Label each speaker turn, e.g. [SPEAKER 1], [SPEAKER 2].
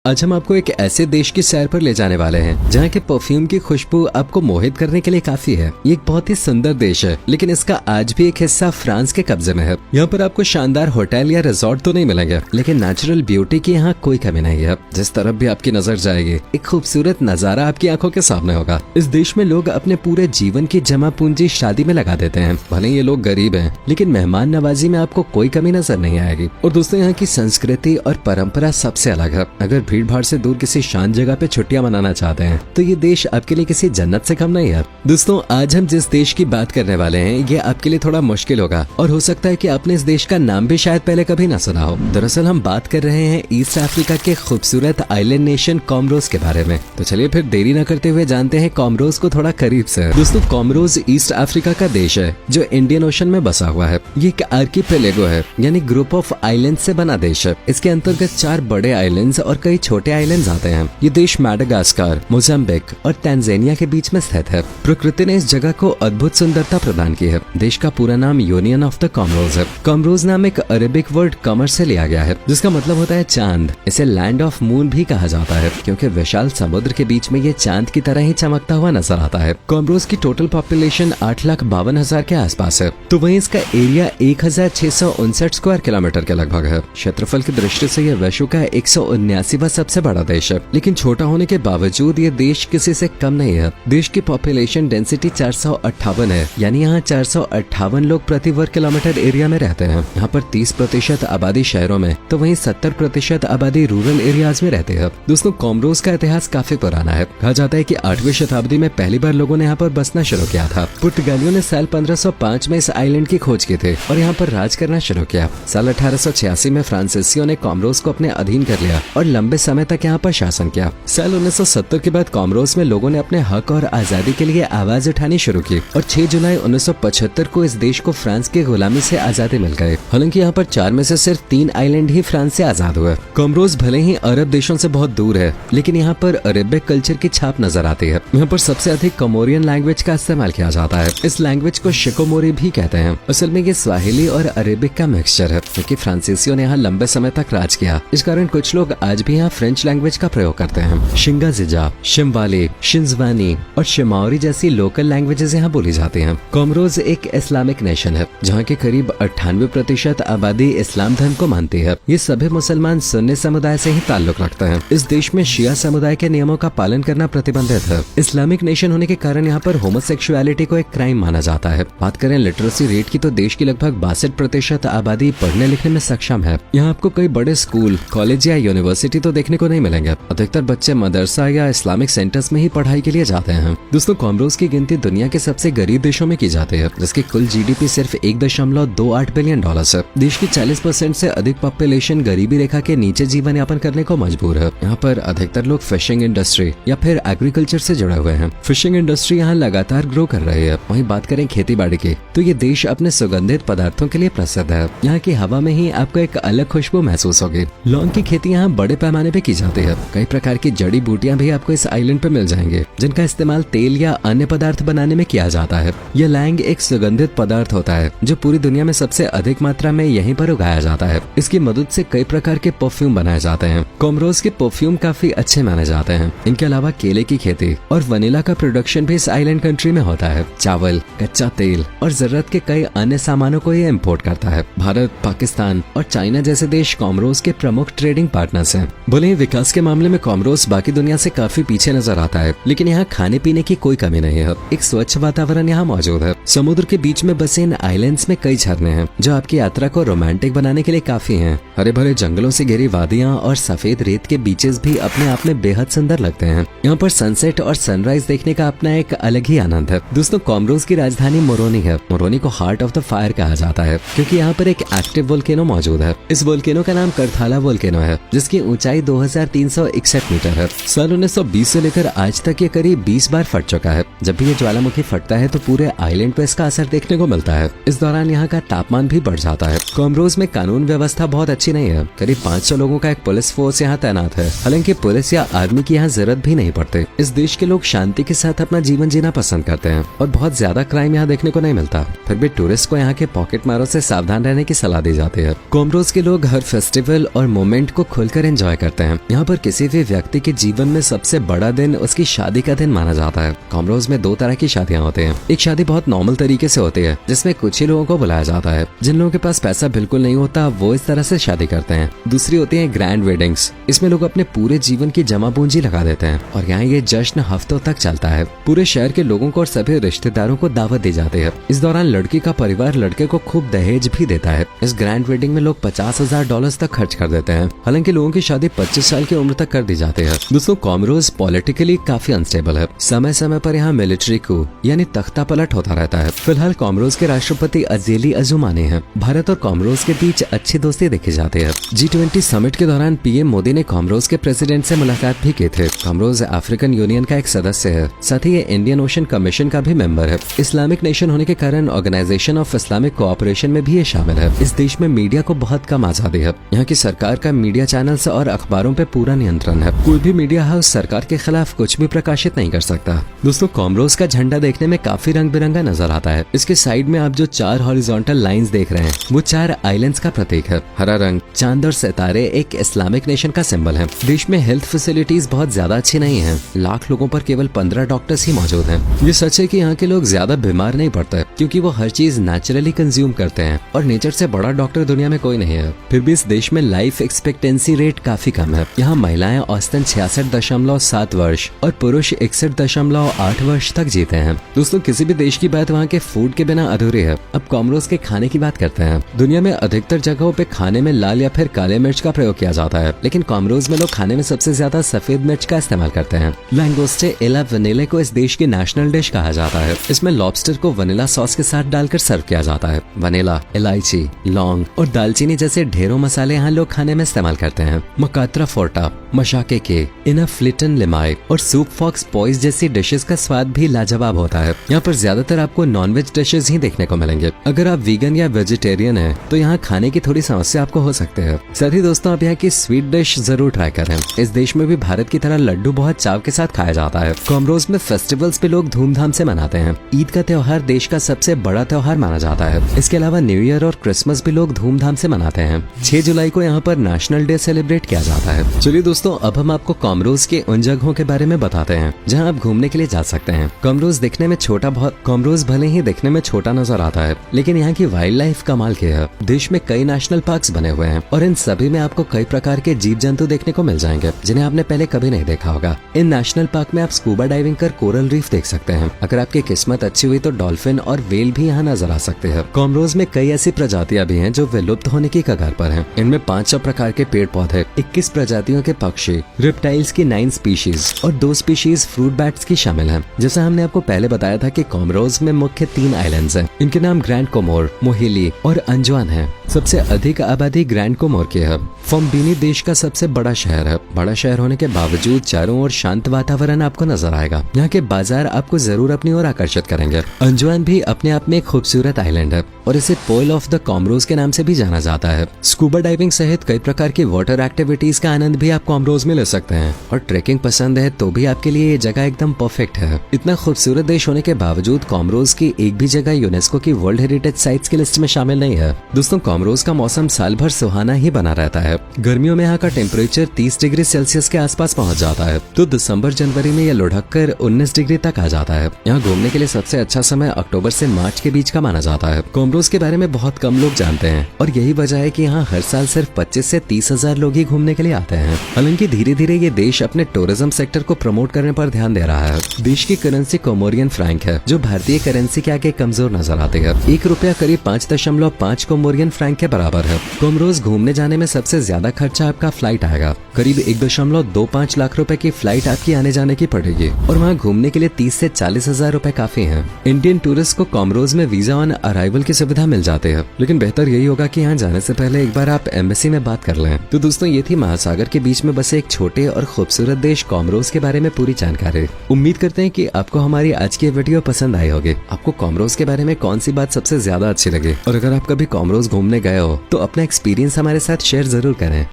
[SPEAKER 1] आज हम आपको एक ऐसे देश की सैर पर ले जाने वाले हैं जहाँ के परफ्यूम की खुशबू आपको मोहित करने के लिए काफी है। ये एक बहुत ही सुंदर देश है, लेकिन इसका आज भी एक हिस्सा फ्रांस के कब्जे में है। यहाँ पर आपको शानदार होटल या रिजॉर्ट तो नहीं मिलेंगे, लेकिन नेचुरल ब्यूटी की यहाँ कोई कमी नहीं है। जिस तरफ भी आपकी नजर जाएगी एक खूबसूरत नजारा आपकी आंखों के सामने होगा। इस देश में लोग अपने पूरे जीवन की जमा पूंजी शादी में लगा देते हैं। भले ये लोग गरीब हैं, लेकिन मेहमान नवाजी में आपको कोई कमी नजर नहीं आएगी। और दोस्तों, यहाँ की संस्कृति और परंपरा सबसे अलग है। अगर भीड़ भाड़ से दूर किसी शांत जगह पे छुट्टियां मनाना चाहते हैं तो ये देश आपके लिए किसी जन्नत से कम नहीं है। दोस्तों, आज हम जिस देश की बात करने वाले हैं ये आपके लिए थोड़ा मुश्किल होगा और हो सकता है कि आपने इस देश का नाम भी शायद पहले कभी ना सुना हो। दरअसल हम बात कर रहे हैं ईस्ट अफ्रीका के खूबसूरत आइलैंड नेशन कॉमरोस के बारे में। तो चलिए फिर देरी न करते हुए जानते हैं कॉमरोस को थोड़ा करीब से। दोस्तों, कॉमरोस ईस्ट अफ्रीका का देश है जो इंडियन ओशन में बसा हुआ है। ये एक आर्किपेलागो है, यानी ग्रुप ऑफ आइलैंड से बना देश है। इसके अंतर्गत 4 बड़े आइलैंड्स और कई छोटे आइलैंड्स आते हैं। ये देश मैडागास्कर, मोजाम्बिक और तंजानिया के बीच में स्थित है। प्रकृति ने इस जगह को अद्भुत सुंदरता प्रदान की है। देश का पूरा नाम यूनियन ऑफ द कॉमरोस है। कॉमरोस नाम एक अरेबिक वर्ड कमर से लिया गया है, जिसका मतलब होता है चांद। इसे लैंड ऑफ मून भी कहा जाता है, क्योंकि विशाल समुद्र के बीच में ये चांद की तरह ही चमकता हुआ नजर आता है। कॉमरोस की टोटल पॉपुलेशन 8,52,000 के आसपास है, तो वहीं इसका एरिया 1,659 स्क्वायर किलोमीटर के लगभग है। क्षेत्रफल की दृष्टि से यह विश्व का 179वां सबसे बड़ा देश है, लेकिन छोटा होने के बावजूद ये देश किसी से कम नहीं है। देश की पॉपुलेशन डेंसिटी 458 है, यानी यहाँ 458 लोग प्रति वर्ग किलोमीटर एरिया में रहते हैं। यहाँ पर 30% आबादी शहरों में तो वहीं 70% आबादी रूरल एरियाज में रहते हैं। दोस्तों, कॉमरोस का इतिहास काफी पुराना है। कहा जाता है कि 8वीं शताब्दी में पहली बार लोगों ने यहाँ पर बसना शुरू किया था। पुर्तगालियों ने साल 1505 में इस आइलैंड की खोज की थी और यहाँ पर राज करना शुरू किया। साल 1886 में फ्रांसीसियों ने कॉमरोस को अपने अधीन कर लिया और लंबे समय तक यहाँ पर शासन किया। साल 1970 के बाद कॉमरोस में लोगों ने अपने हक और आजादी के लिए आवाज उठानी शुरू की और 6 जुलाई 1975 को इस देश को फ्रांस की गुलामी से आजादी मिल गई। हालांकि यहाँ पर 4 में से सिर्फ 3 आइलैंड ही फ्रांस से आजाद हुए। कॉमरोस भले ही अरब देशों से बहुत दूर है, लेकिन यहाँ पर अरेबिक कल्चर की छाप नजर आती है। यहाँ पर सबसे अधिक कमोरियन लैंग्वेज का इस्तेमाल किया जाता है। इस लैंग्वेज को शिकोमोरी भी कहते हैं। असल में ये स्वाहिली और अरेबिक का मिक्सचर है, क्योंकि फ्रांसीसियों ने यहाँ लंबे समय तक राज किया। इस कारण कुछ लोग आज भी यहाँ फ्रेंच लैंग्वेज का प्रयोग करते हैं। शिंगाजिजा, शिमवाली, शिंजवानी और शिमाओरी जैसी लोकल लैंग्वेजेस यहाँ बोली जाती हैं। कॉमरोस एक इस्लामिक नेशन है, जहाँ के करीब 98% आबादी इस्लाम धर्म को मानती है। ये सभी मुसलमान सुन्नी समुदाय से ही ताल्लुक रखते हैं। इस देश में शिया समुदाय के नियमों का पालन करना प्रतिबंधित है। इस्लामिक नेशन होने के कारण यहाँ पर होमोसेक्सुअलिटी को एक क्राइम माना जाता है। बात करें लिटरेसी रेट की, तो देश की लगभग 62% आबादी पढ़ने लिखने में सक्षम है। यहाँ आपको कई बड़े स्कूल, कॉलेज या यूनिवर्सिटी तो देखने को नहीं मिलेंगे। अधिकतर बच्चे मदरसा या इस्लामिक सेंटर्स में ही पढ़ाई के लिए जाते हैं। दोस्तों, कॉमरोस की गिनती दुनिया के सबसे गरीब देशों में की जाती है, जिसकी कुल जीडीपी सिर्फ $1.28 बिलियन है। देश की 40% से अधिक पॉपुलेशन गरीबी रेखा के नीचे जीवन यापन करने को मजबूर है। यहाँ पर अधिकतर लोग फिशिंग इंडस्ट्री या फिर एग्रीकल्चर से जुड़े हुए हैं। फिशिंग इंडस्ट्री यहाँ लगातार ग्रो कर रही है। वहीं बात करें खेती बाड़ी की, तो ये देश अपने सुगंधित पदार्थों के लिए प्रसिद्ध है। यहाँ की हवा में ही आपको एक अलग खुशबू महसूस होगी। लौंग की खेती यहाँ बड़े पैमाने पे की जाती है। कई प्रकार की जड़ी बूटियां भी आपको इस आइलैंड पे मिल जाएंगे, जिनका इस्तेमाल तेल या अन्य पदार्थ बनाने में किया जाता है। यह लैंग एक सुगंधित पदार्थ होता है जो पूरी दुनिया में सबसे अधिक मात्रा में यहीं पर उगाया जाता है। इसकी मदद से कई प्रकार के परफ्यूम बनाए जाते हैं। कॉमरोस के परफ्यूम काफी अच्छे माने जाते हैं। इनके अलावा केले की खेती और वनीला का प्रोडक्शन भी इस आइलैंड कंट्री में होता है। चावल, कच्चा तेल और जरूरत के कई अन्य सामानों को ये इम्पोर्ट करता है। भारत, पाकिस्तान और चाइना जैसे देश कॉमरोस के प्रमुख ट्रेडिंग पार्टनर्स हैं। भले ही विकास के मामले में कॉमरोस बाकी दुनिया से काफी पीछे नजर आता है, लेकिन यहाँ खाने पीने की कोई कमी नहीं है। एक स्वच्छ वातावरण यहाँ मौजूद है। समुद्र के बीच में बसे इन आइलैंड्स में कई झरने हैं, जो आपकी यात्रा को रोमांटिक बनाने के लिए काफी हैं। हरे भरे जंगलों से घिरी वादियां और सफेद रेत के बीचेस भी अपने आप में बेहद सुंदर लगते हैं। यहाँ पर सनसेट और सनराइज देखने का अपना एक अलग ही आनंद है। दोस्तों, कॉमरोस की राजधानी मोरोनी है। मोरोनी को हार्ट ऑफ द फायर कहा जाता है, क्योंकि यहाँ पर एक एक्टिव वोल्केनो मौजूद है। इस वोल्केनो का नाम करथाला वोल्केनो है, जिसकी ऊंचाई 2361 मीटर है। साल 1920 से लेकर आज तक ये करीब 20 बार फट चुका है। जब भी ये ज्वालामुखी फटता है तो पूरे आइलैंड पे इसका असर देखने को मिलता है। इस दौरान यहाँ का तापमान भी बढ़ जाता है। कॉमरोस में कानून व्यवस्था बहुत अच्छी नहीं है। करीब 500 लोगों का एक पुलिस फोर्स यहाँ तैनात है। हालांकि पुलिस या आर्मी की यहाँ जरूरत भी नहीं पड़ती। इस देश के लोग शांति के साथ अपना जीवन जीना पसंद करते हैं और बहुत ज्यादा क्राइम यहाँ देखने को नहीं मिलता। फिर भी टूरिस्ट को यहाँ के पॉकेट मारों से सावधान रहने की सलाह दी जाती है। कॉमरोस के लोग हर फेस्टिवल और मोमेंट को खुलकर एंजॉय करते हैं। करते हैं। यहाँ पर किसी भी व्यक्ति के जीवन में सबसे बड़ा दिन उसकी शादी का दिन माना जाता है। कॉमरोज में 2 तरह की शादियाँ होती हैं। एक शादी बहुत नॉर्मल तरीके से होती है जिसमें कुछ ही लोगों को बुलाया जाता है। जिन लोगों के पास पैसा बिल्कुल नहीं होता वो इस तरह से शादी करते हैं। दूसरी होती है ग्रैंड वेडिंग्स। इसमें लोग अपने पूरे जीवन की जमा पूंजी लगा देते हैं और यहाँ ये जश्न हफ्तों तक चलता है। पूरे शहर के लोगों को और सभी रिश्तेदारों को दावत दी जाती है। इस दौरान लड़की का परिवार लड़के को खूब दहेज भी देता है। इस ग्रैंड वेडिंग में लोग $50,000 तक खर्च कर देते हैं। हालांकि लोगों की शादी 25 साल की उम्र तक कर दी जाती है। दोस्तों कॉमरोज पॉलिटिकली काफी अनस्टेबल है। समय समय पर यहाँ मिलिट्री कू यानी तख्ता पलट होता रहता है। फिलहाल कॉमरोज के राष्ट्रपति अजेली अजुमानी हैं। भारत और कॉमरोज के बीच अच्छी दोस्ती देखी जाती है। G20 समिट के दौरान पीएम मोदी ने कॉमरोज के प्रेसिडेंट से मुलाकात भी की थी। कॉमरोज अफ्रीकन यूनियन का एक सदस्य है। साथ ही ये इंडियन ओशन कमीशन का भी मेंबर है। इस्लामिक नेशन होने के कारण ऑर्गेनाइजेशन ऑफ इस्लामिक कोऑपरेशन में भी ये शामिल है। इस देश में मीडिया को बहुत कम आजादी है। यहाँ की सरकार का मीडिया चैनल्स और अखबारों पे पूरा नियंत्रण है। कोई भी मीडिया हाउस सरकार के खिलाफ कुछ भी प्रकाशित नहीं कर सकता। दोस्तों कॉमरोज का झंडा देखने में काफी रंग बिरंगा नजर आता है। इसके साइड में आप जो 4 हॉरिजॉन्टल लाइंस देख रहे हैं वो 4 आइलैंड्स का प्रतीक है। हरा रंग, चांद और सितारे एक इस्लामिक नेशन का सिंबल है। देश में हेल्थ फैसिलिटीज बहुत ज्यादा अच्छी नहीं है। लाख लोगों पर केवल 15 डॉक्टर्स ही मौजूद हैं। ये सच है कि यहाँ के लोग ज्यादा बीमार नहीं पड़ते क्योंकि वो हर चीज नेचुरली कंज्यूम करते हैं और नेचर से बड़ा डॉक्टर दुनिया में कोई नहीं है। फिर भी इस देश में लाइफ एक्सपेक्टेंसी रेट काफी कम है। यहाँ महिलाएं औसतन 66.7 वर्ष और पुरुष 61.8 वर्ष तक जीते हैं। दोस्तों किसी भी देश की बात वहाँ के फूड के बिना अधूरी है। अब कॉमरोज के खाने की बात करते हैं। दुनिया में अधिकतर जगहों पे खाने में लाल या फिर काले मिर्च का प्रयोग किया जाता है, लेकिन कॉमरोज में लोग खाने में सबसे ज्यादा सफेद मिर्च का इस्तेमाल करते हैं। लैंगोस्टे एला वनीले को इस देश की नेशनल डिश कहा जाता है। इसमें लॉबस्टर को वनीला सॉस के साथ डालकर सर्व किया जाता है। वनीला, इलायची, लौंग और दालचीनी जैसे ढेरों मसाले यहाँ लोग खाने में इस्तेमाल करते हैं। मकात्रा फोर्टा, मशाके के, इनाफ्लिटन लिमाई और सूप फॉक्स पॉइज जैसी डिशेस का स्वाद भी लाजवाब होता है। यहाँ पर ज्यादातर आपको नॉनवेज डिशेस ही देखने को मिलेंगे। अगर आप वीगन या वेजिटेरियन हैं तो यहाँ खाने की थोड़ी समस्या आपको हो सकते हैं। साथ ही दोस्तों आप यहाँ की स्वीट डिश जरूर ट्राई करें। इस देश में भी भारत की तरह लड्डू बहुत चाव के साथ खाया जाता है। कॉमरोज में फेस्टिवल्स भी लोग धूमधाम से मनाते हैं। ईद का त्योहार देश का सबसे बड़ा त्योहार माना जाता है। इसके अलावा न्यू ईयर और क्रिसमस भी लोग धूमधाम से मनाते हैं। 6 जुलाई को यहाँ पर नेशनल डे सेलिब्रेट किया जाता है। चलिए दोस्तों अब हम आपको कॉमरोज के उन जगहों के बारे में बताते हैं जहाँ आप घूमने के लिए जा सकते हैं। कॉमरोज भले ही देखने में छोटा नजर आता है, लेकिन यहाँ की वाइल्ड लाइफ कमाल की है। देश में कई नेशनल पार्क्स बने हुए हैं और इन सभी में आपको कई प्रकार के जीव जंतु देखने को मिल जाएंगे जिन्हें आपने पहले कभी नहीं देखा होगा। इन नेशनल पार्क में आप स्कूबा डाइविंग कर कोरल रीफ देख सकते हैं। अगर आपकी किस्मत अच्छी हुई तो डॉल्फिन और वेल भी यहाँ नजर आ सकते हैं। कॉमरोज में कई ऐसी प्रजातियां भी हैं जो विलुप्त होने की कगार पर हैं। इनमें 500 प्रकार के पेड़ पौधे, 21 प्रजातियों के पक्षी, रेप्टाइल्स की 9 स्पीशीज और 2 स्पीशीज फ्रूट बैट्स की शामिल हैं। जैसा हमने आपको पहले बताया था कि कॉमरोज में मुख्य 3 आइलैंड्स हैं। इनके नाम ग्रैंड कोमोर, मोहिली और अंजुआन है। सबसे अधिक आबादी ग्रैंड कोमोर की है। फोम्बिनी देश का सबसे बड़ा शहर है। बड़ा शहर होने के बावजूद चारों ओर शांत वातावरण आपको नजर आएगा। यहाँ के बाजार आपको जरूर अपनी ओर आकर्षित करेंगे। अंजुआन भी अपने आप में एक खूबसूरत आइलैंड है और इसे पोल ऑफ द कॉमरोज के नाम से भी जाना जाता है। स्कूबा डाइविंग सहित कई प्रकार की वाटर एक्टिविटीज का आनंद भी आप कॉमरोज में ले सकते हैं और ट्रेकिंग पसंद है तो भी आपके लिए ये जगह एकदम परफेक्ट है। इतना खूबसूरत देश होने के बावजूद कॉमरोज की एक भी जगह यूनेस्को की वर्ल्ड हेरिटेज साइट्स की लिस्ट में शामिल नहीं है। दोस्तों कॉमरोज का मौसम साल भर सुहाना ही बना रहता है। गर्मियों में यहाँ का टेम्परेचर 30 डिग्री सेल्सियस के आसपास पहुँच जाता है तो दिसंबर जनवरी में यह लुढ़क कर 19 डिग्री तक आ जाता है। यहाँ घूमने के लिए सबसे अच्छा समय अक्टूबर से मार्च के बीच का माना जाता है। कॉमरोज के बारे में बहुत कम लोग जानते हैं और यही वजह है कि यहाँ हर साल सिर्फ 25 से 30 हजार लोग ही घूमने के लिए आते हैं। हालांकि धीरे धीरे ये देश अपने टूरिज्म सेक्टर को प्रमोट करने पर ध्यान दे रहा है। देश की करेंसी कोमोरियन फ्रैंक है जो भारतीय करेंसी के आगे कमजोर नजर आती है। 1 रुपया करीब 5.5 कोमोरियन फ्रैंक के बराबर है। कॉमरोज घूमने जाने में सबसे ज्यादा खर्चा आपका फ्लाइट आएगा। करीब 1.25 लाख रुपए की फ्लाइट आपकी आने जाने की पड़ेगी और वहाँ घूमने के लिए 30 से 40 हजार रुपए काफी हैं। इंडियन टूरिस्ट को कॉमरोज में वीजा ऑन अराइवल की सुविधा मिल जाती है, लेकिन बेहतर यही होगा कि यहाँ जाने से पहले एक बार आप एम्बेसी में बात कर लें। तो दोस्तों ये थी महासागर के बीच में बसे एक छोटे और खूबसूरत देश कॉमरोज के बारे में पूरी जानकारी। उम्मीद करते हैं कि आपको हमारी आज की वीडियो पसंद आई होगी। आपको कॉमरोज के बारे में कौन सी बात सबसे ज्यादा अच्छी लगी और अगर आप कभी कॉमरोज घूमने गए हो तो अपना एक्सपीरियंस हमारे साथ शेयर जरूर करें।